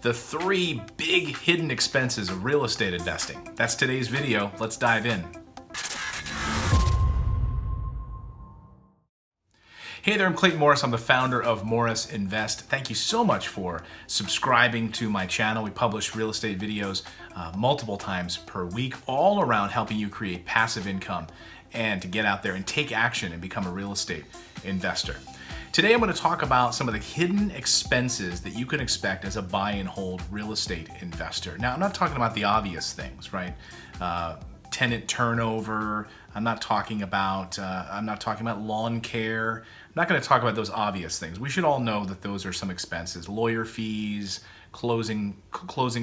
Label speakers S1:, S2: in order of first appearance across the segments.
S1: The 3 big hidden expenses of real estate investing. That's today's video. Let's dive in. Hey there, I'm Clayton Morris. I'm the founder of Morris Invest. Thank you so much for subscribing to my channel. We publish real estate videos multiple times per week, all around helping you create passive income and to get out there and take action and become a real estate investor. Today I'm going to talk about some of the hidden expenses that you can expect as a buy and hold real estate investor. Now, I'm not talking about the obvious things, right? Tenant turnover. I'm not talking about lawn care. I'm not going to talk about those obvious things. We should all know that those are some expenses: lawyer fees, closing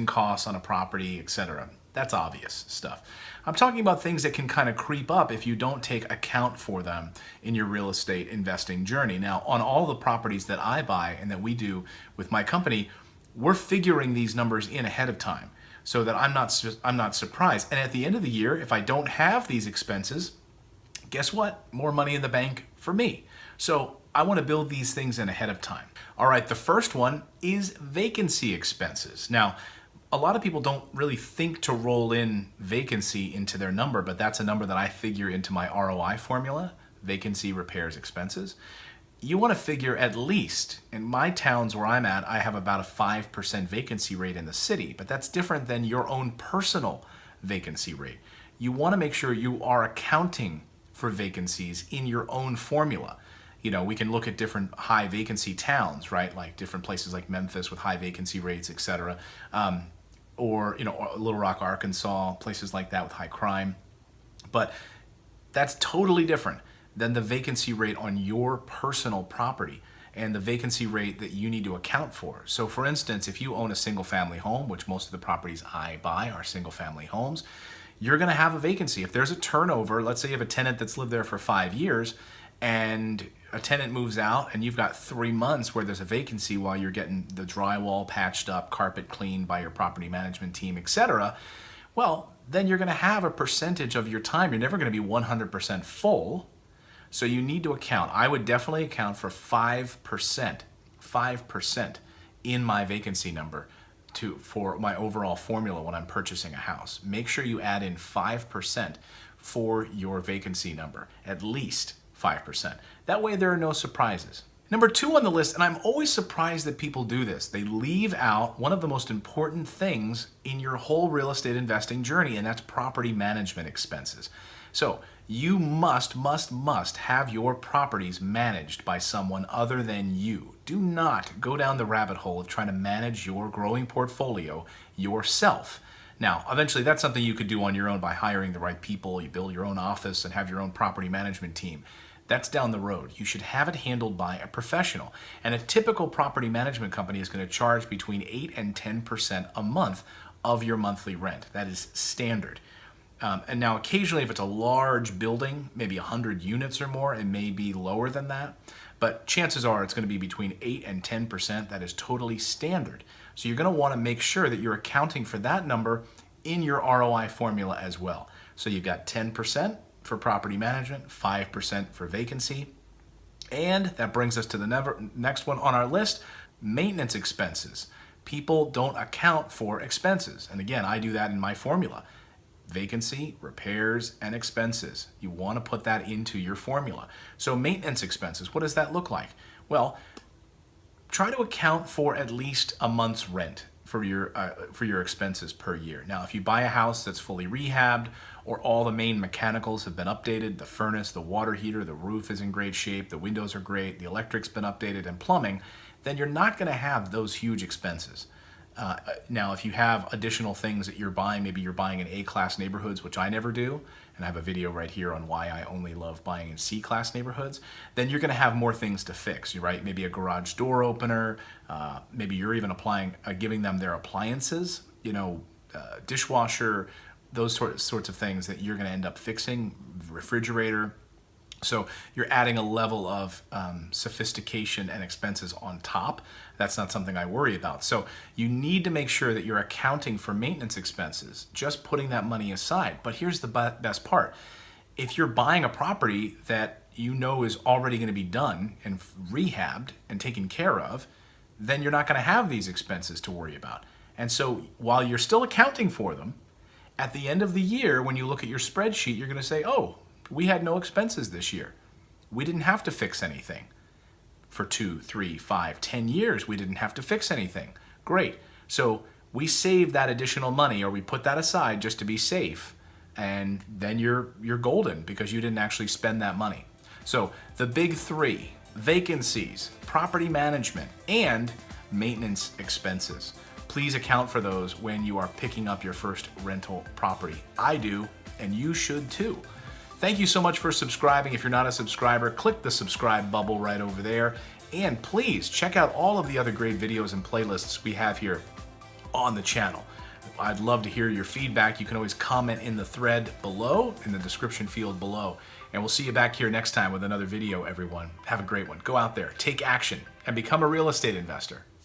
S1: costs on a property, etc. That's obvious stuff. I'm talking about things that can kind of creep up if you don't take account for them in your real estate investing journey. Now, on all the properties that I buy and that we do with my company, we're figuring these numbers in ahead of time so that I'm not surprised. And at the end of the year, if I don't have these expenses, guess what? More money in the bank for me. So I want to build these things in ahead of time. All right, the first one is vacancy expenses. Now, a lot of people don't really think to roll in vacancy into their number, but that's a number that I figure into my ROI formula, vacancy repairs expenses. You want to figure at least, in my towns where I'm at, I have about a 5% vacancy rate in the city, but that's different than your own personal vacancy rate. You want to make sure you are accounting for vacancies in your own formula. You know, we can look at different high vacancy towns, right? Like different places like Memphis with high vacancy rates, etc. Or, you know, Little Rock, Arkansas, places like that with high crime. But that's totally different than the vacancy rate on your personal property and the vacancy rate that you need to account for. So for instance, if you own a single family home, which most of the properties I buy are single family homes, you're gonna have a vacancy. If there's a turnover, let's say you have a tenant that's lived there for 5 years and a tenant moves out and you've got 3 months where there's a vacancy while you're getting the drywall patched up, carpet cleaned by your property management team, etc. Well, then you're gonna have a percentage of your time. You're never gonna be 100% full. So you need to account. I would definitely account for 5% in my vacancy number for my overall formula when I'm purchasing a house. Make sure you add in 5% for your vacancy number, at least 5%. That way there are no surprises. Number 2 on the list, and I'm always surprised that people do this, they leave out one of the most important things in your whole real estate investing journey, and that's property management expenses. So you must have your properties managed by someone other than you. Do not go down the rabbit hole of trying to manage your growing portfolio yourself. Now, eventually that's something you could do on your own by hiring the right people. You build your own office and have your own property management team. That's down the road. You should have it handled by a professional. And a typical property management company is going to charge between 8 and 10% a month of your monthly rent. That is standard. And now occasionally if it's a large building, maybe 100 units or more, it may be lower than that. But chances are it's going to be between 8 and 10%. That is totally standard. So you're going to want to make sure that you're accounting for that number in your ROI formula as well. So you've got 10% for property management, 5% for vacancy. And that brings us to the next one on our list, maintenance expenses. People don't account for expenses. And again, I do that in my formula. Vacancy, repairs, and expenses. You want to put that into your formula. So maintenance expenses, what does that look like? Well, try to account for at least a month's rent for your expenses per year. Now, if you buy a house that's fully rehabbed or all the main mechanicals have been updated, the furnace, the water heater, the roof is in great shape, the windows are great, the electric's been updated, and plumbing, then you're not going to have those huge expenses. Now, if you have additional things that you're buying, maybe you're buying in A-class neighborhoods, which I never do, and I have a video right here on why I only love buying in C-class neighborhoods, then you're going to have more things to fix, right? Maybe a garage door opener, maybe you're even giving them their appliances, you know, dishwasher, those sorts of things that you're going to end up fixing, refrigerator. So you're adding a level of sophistication and expenses on top. That's not something I worry about. So you need to make sure that you're accounting for maintenance expenses, just putting that money aside. But here's the best part. If you're buying a property that you know is already going to be done and rehabbed and taken care of, then you're not going to have these expenses to worry about. And so while you're still accounting for them, at the end of the year, when you look at your spreadsheet, you're going to say, oh, we had no expenses this year. We didn't have to fix anything. For 2, 3, 5, 10 years, we didn't have to fix anything. Great. So we saved that additional money, or we put that aside just to be safe, and then you're golden because you didn't actually spend that money. So the big three: vacancies, property management, and maintenance expenses. Please account for those when you are picking up your first rental property. I do, and you should too. Thank you so much for subscribing. If you're not a subscriber, click the subscribe bubble right over there. And please check out all of the other great videos and playlists we have here on the channel. I'd love to hear your feedback. You can always comment in the thread below, in the description field below. And we'll see you back here next time with another video, everyone. Have a great one. Go out there, take action, and become a real estate investor.